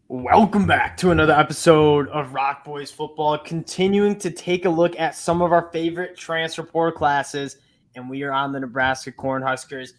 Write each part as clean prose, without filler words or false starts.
Welcome back to another episode of ROC Boys Football, continuing to take a look at some of our favorite transfer portal classes, and we are on the Nebraska Cornhuskers.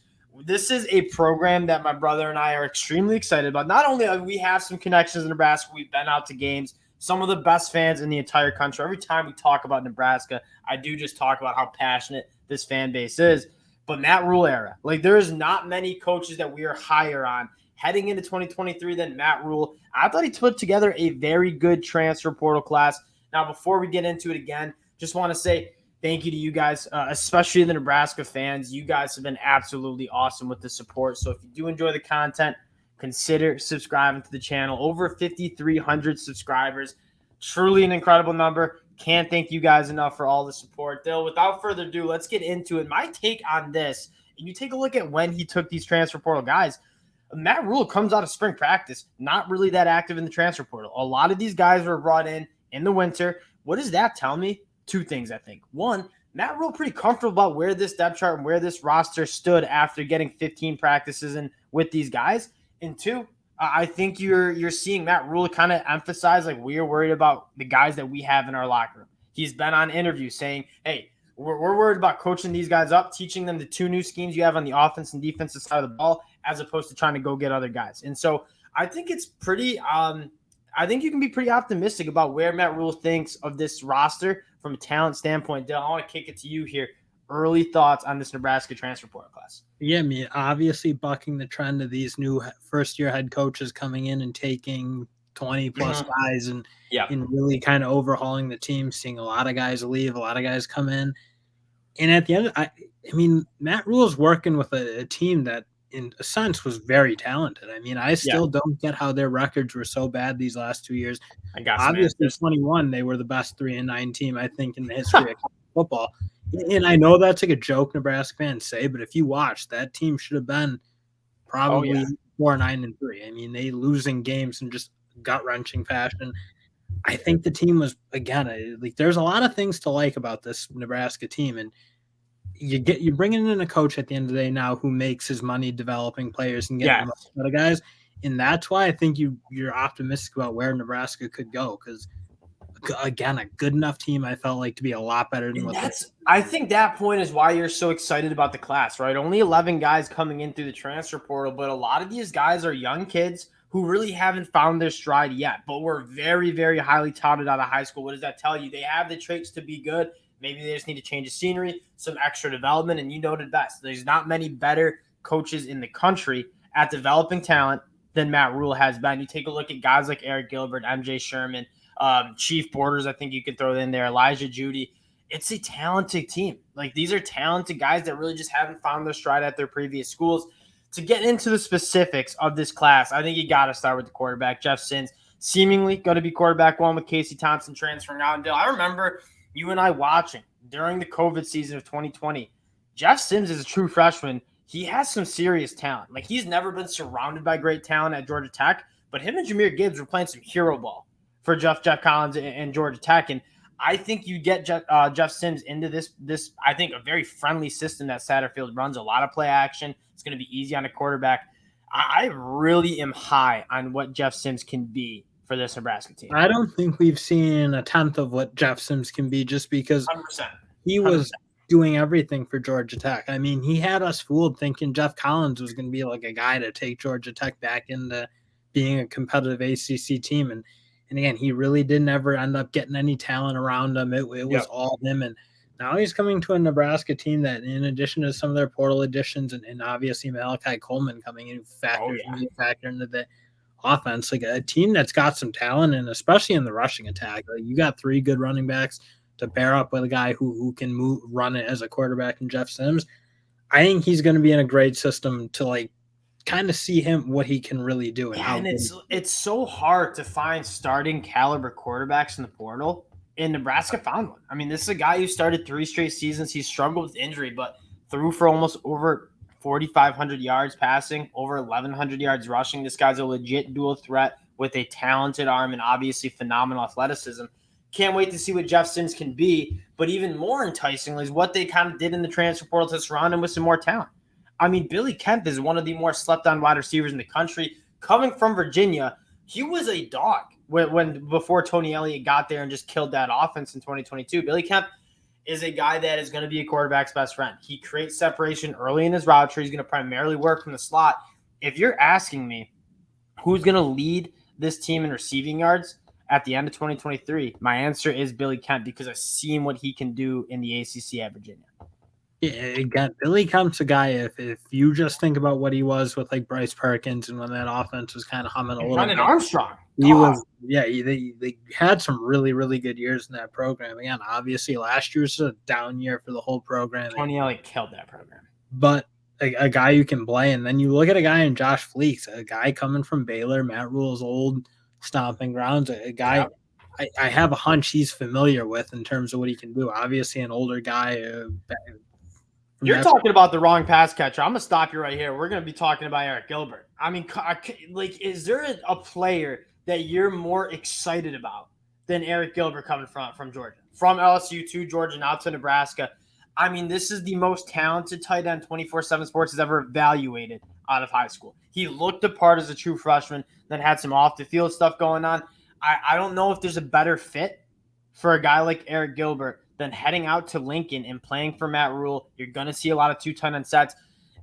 This is a program that my brother and I are extremely excited about. Not only do we have some connections in Nebraska, we've been out to games, some of the best fans in the entire country. Every time we talk about Nebraska, I do just talk about how passionate this fan base is. But Matt Rhule era, there is not many coaches that we are higher on heading into 2023 than Matt Rhule. I thought he put together a very good transfer portal class. Now, before we get into it again, just want to say thank you to you guys, especially the Nebraska fans. You guys have been absolutely awesome with the support. So if you do enjoy the content, consider subscribing to the channel. Over 5,300 subscribers. Truly an incredible number. Can't thank you guys enough for all the support. Dill, without further ado, let's get into it. My take on this, and you take a look at when he took these transfer portal guys, Matt Rhule comes out of spring practice, not really that active in the transfer portal. A lot of these guys were brought in the winter. What does that tell me? Two things, I think. One, Matt Rhule pretty comfortable about where this depth chart and where this roster stood after getting 15 practices in with these guys. And two, I think you're seeing Matt Rhule kind of emphasize we are worried about the guys that we have in our locker room. He's been on interviews saying, hey, we're worried about coaching these guys up, teaching them the two new schemes you have on the offense and defensive side of the ball, as opposed to trying to go get other guys. And so I think it's pretty I think you can be pretty optimistic about where Matt Rhule thinks of this roster from a talent standpoint. Dale, I want to kick it to you here. Early thoughts on this Nebraska transfer portal class? Yeah, obviously bucking the trend of these new first-year head coaches coming in and taking 20-plus guys and really kind of overhauling the team, seeing a lot of guys leave, a lot of guys come in. And at the end, I mean, Matt Rhule is working with a team that, in a sense, was very talented. I mean, I still don't get how their records were so bad these last 2 years. Obviously, 21, they were the best 3-9 team, I think, in the history of football. And I know that's like a joke Nebraska fans say, but if you watch, that team should have been probably 4-9-3. I mean, they losing games in just gut-wrenching fashion. I think the team was, again, there's a lot of things to like about this Nebraska team, and you're bringing in a coach at the end of the day now who makes his money developing players and getting them out of guys, and that's why I think you're optimistic about where Nebraska could go, because again, a good enough team I felt like to be a lot better than I think that point is why you're so excited about the class, right? Only 11 guys coming in through the transfer portal, but a lot of these guys are young kids who really haven't found their stride yet, but were very, very highly touted out of high school. What does that tell you? They have the traits to be good. Maybe they just need to change the scenery, some extra development, and you noted best. There's not many better coaches in the country at developing talent than Matt Rhule has been. You take a look at guys like Eric Gilbert, MJ Sherman, Chief Borders, I think you could throw in there, Elijah Judy. It's a talented team. These are talented guys that really just haven't found their stride at their previous schools. To get into the specifics of this class, I think you got to start with the quarterback, Jeff Sims, seemingly going to be quarterback one with Casey Thompson transferring out. And I remember you and I watching during the COVID season of 2020. Jeff Sims is a true freshman. He has some serious talent. He's never been surrounded by great talent at Georgia Tech, but him and Jahmyr Gibbs were playing some hero ball for Jeff Collins and Georgia Tech. And I think you get Jeff Sims into this, I think, a very friendly system that Satterfield runs, a lot of play action. It's going to be easy on a quarterback. I really am high on what Jeff Sims can be for this Nebraska team. I don't think we've seen a tenth of what Jeff Sims can be, just because 100%. He was doing everything for Georgia Tech. I mean, he had us fooled thinking Jeff Collins was going to be like a guy to take Georgia Tech back into being a competitive ACC team. And again, he really didn't ever end up getting any talent around him. It was all him. And now he's coming to a Nebraska team that, in addition to some of their portal additions and obviously Malachi Coleman coming in, factor into the offense, a team that's got some talent, and especially in the rushing attack. You got three good running backs to pair up with a guy who can run it as a quarterback in Jeff Sims. I think he's going to be in a great system to kind of see him, what he can really do. And it's so hard to find starting caliber quarterbacks in the portal, and Nebraska found one. I mean, this is a guy who started 3 straight seasons. He struggled with injury, but threw for almost over 4,500 yards passing, over 1,100 yards rushing. This guy's a legit dual threat with a talented arm and obviously phenomenal athleticism. Can't wait to see what Jeff Sims can be, but even more enticingly is what they kind of did in the transfer portal to surround him with some more talent. I mean, Billy Kemp is one of the more slept-on wide receivers in the country, coming from Virginia, he was a dog when before Tony Elliott got there and just killed that offense in 2022. Billy Kemp is a guy that is going to be a quarterback's best friend. He creates separation early in his route tree. He's going to primarily work from the slot. If you're asking me who's going to lead this team in receiving yards at the end of 2023, my answer is Billy Kemp, because I've seen what he can do in the ACC at Virginia. Yeah, again, Billy Kemp's a guy. If you just think about what he was with like Bryce Perkins and when that offense was kind of humming a little Brendan bit, Armstrong, he was they had some really, really good years in that program. Again, obviously last year was a down year for the whole program. Tony Elliott killed that program, but a guy you can play, and then you look at a guy in Josh Fleeks, a guy coming from Baylor, Matt Rhule's old stomping grounds, a guy. Yep. I have a hunch he's familiar with in terms of what he can do. Obviously, an older guy. You're talking about the wrong pass catcher. I'm going to stop you right here. We're going to be talking about Eric Gilbert. I mean, like, is there a player that you're more excited about than Eric Gilbert coming from Georgia? From LSU to Georgia, now to Nebraska. I mean, this is the most talented tight end 24/7 Sports has ever evaluated out of high school. He looked the part as a true freshman, then had some off-the-field stuff going on. I don't know if there's a better fit for a guy like Eric Gilbert than heading out to Lincoln and playing for Matt Rhule. You're going to see a lot of 2 tight end sets.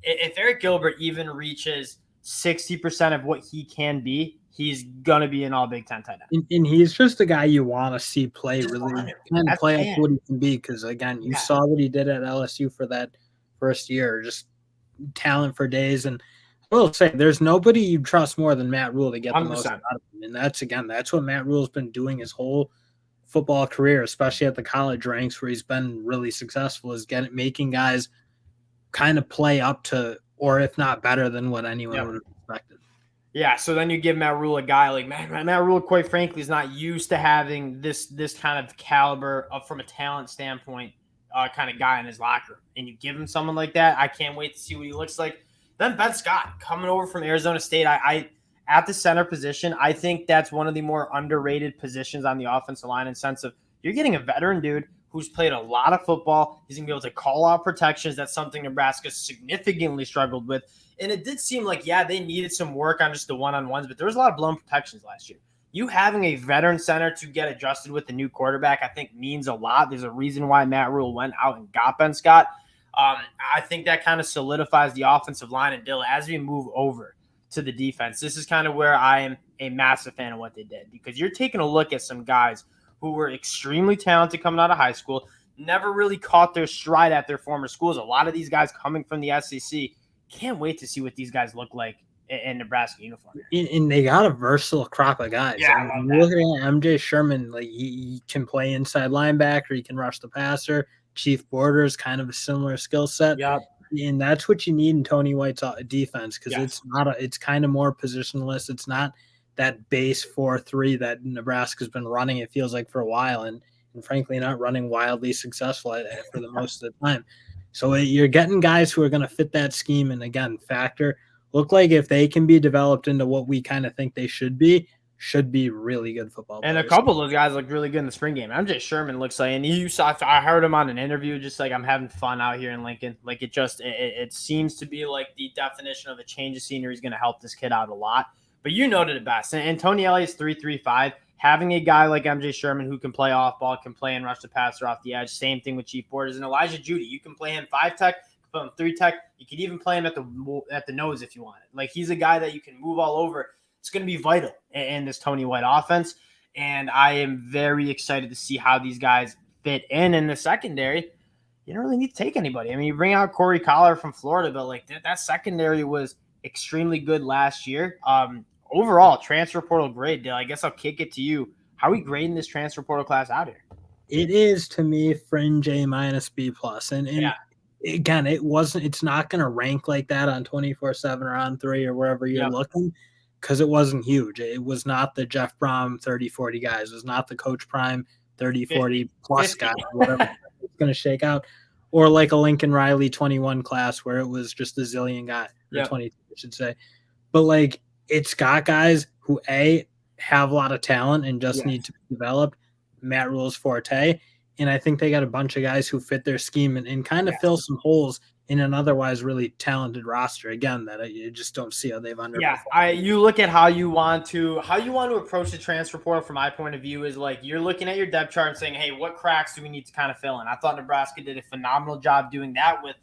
If Eric Gilbert even reaches 60% of what he can be, he's going to be an all Big Ten tight end. And he's just a guy you want to see play really and play up what he can be, because, again, you saw what he did at LSU for that first year, just talent for days. And I will say there's nobody you trust more than Matt Rhule to get the 100%. Most out of him. And that's what Matt Rhule's been doing his whole football career, especially at the college ranks where he's been really successful, is making guys kind of play up to, or if not better than what anyone would have expected. Yeah, so then you give Matt Rhule a guy like Matt Rhule, quite frankly, is not used to having this kind of caliber from a talent standpoint kind of guy in his locker room. And you give him someone like that, I can't wait to see what he looks like. Then Ben Scott coming over from Arizona State, I at the center position, I think that's one of the more underrated positions on the offensive line, in sense of you're getting a veteran dude who's played a lot of football. He's going to be able to call out protections. That's something Nebraska significantly struggled with. And it did seem like, they needed some work on just the one-on-ones, but there was a lot of blown protections last year. You having a veteran center to get adjusted with the new quarterback, I think, means a lot. There's a reason why Matt Rhule went out and got Ben Scott. I think that kind of solidifies the offensive line. And Dilla, as we move over to the defense, this is kind of where I am a massive fan of what they did, because you're taking a look at some guys who were extremely talented coming out of high school, never really caught their stride at their former schools. A lot of these guys coming from the SEC. Can't wait to see what these guys look like in Nebraska uniform. And they got a versatile crop of guys. Yeah, I mean, looking at MJ Sherman, like he can play inside linebacker, he can rush the passer. Chief Borders, kind of a similar skill set. Yep. And that's what you need in Tony White's defense, because it's kind of more positionless. It's not that base 4-3 that Nebraska's been running, it feels like, for a while, and frankly not running wildly successful for the most of the time. So you're getting guys who are going to fit that scheme, and again, look like if they can be developed into what we kind of think they should be really good football players. And a couple of those guys look really good in the spring game. MJ Sherman looks like, and I heard him on an interview, just like, I'm having fun out here in Lincoln. Like, it seems to be like the definition of a change of scenery is going to help this kid out a lot. But you noted it best. And Tony Elliott's 3-3-5. Having a guy like MJ Sherman who can play off ball, can play and rush the passer off the edge. Same thing with Chief Borders and Elijah Judy. You can play him 5-tech, put him 3-tech. You could even play him at the nose if you want it. Like, he's a guy that you can move all over. It's going to be vital in this Tony White offense. And I am very excited to see how these guys fit in the secondary. You don't really need to take anybody. I mean, you bring out Corey Collar from Florida, but like that secondary was extremely good last year. Overall, transfer portal grade, Dale, I guess I'll kick it to you. How are we grading this transfer portal class out here? It is, to me, fringe A minus B plus. And again, it's not going to rank like that on 24/7 or on 3 or wherever you're looking, because it wasn't huge. It was not the Jeff Brom 30-40 guys. It was not the Coach Prime 30-40 plus guys, whatever it's going to shake out. Or like a Lincoln Riley 21 class where it was just a zillion guys, or 20, I should say. But like, it's got guys who have a lot of talent and just need to be developed. Matt Rhule's forte. And I think they got a bunch of guys who fit their scheme and kind of fill some holes in an otherwise really talented roster. Again, that you just don't see how they've underperformed. Yeah, you look at how you want to approach the transfer portal. From my point of view, is like you're looking at your depth chart and saying, "Hey, what cracks do we need to kind of fill in?" I thought Nebraska did a phenomenal job doing that with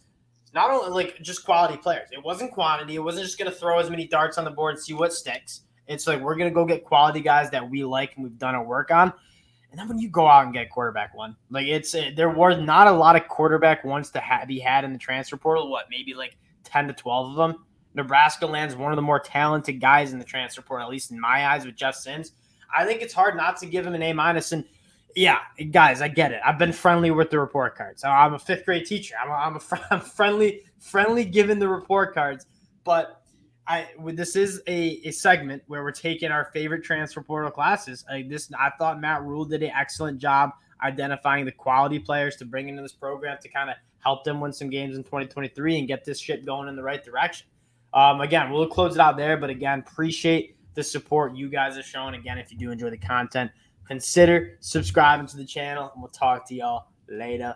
not only like just quality players. It wasn't quantity. It wasn't just going to throw as many darts on the board and see what sticks. It's like we're going to go get quality guys that we like and we've done our work on. And then when you go out and get quarterback one, like there was not a lot of quarterback ones to be had in the transfer portal. What, maybe like 10 to 12 of them. Nebraska lands one of the more talented guys in the transfer portal, at least in my eyes, with Jeff Sims. I think it's hard not to give him an A-. And yeah, guys, I get it. I've been friendly with the report cards. I'm a fifth grade teacher. I'm friendly giving the report cards. But this is a segment where we're taking our favorite transfer portal classes. I thought Matt Rhule did an excellent job identifying the quality players to bring into this program to kind of help them win some games in 2023 and get this shit going in the right direction. Again, we'll close it out there. But again, appreciate the support you guys have shown. Again, if you do enjoy the content, consider subscribing to the channel, and we'll talk to y'all later.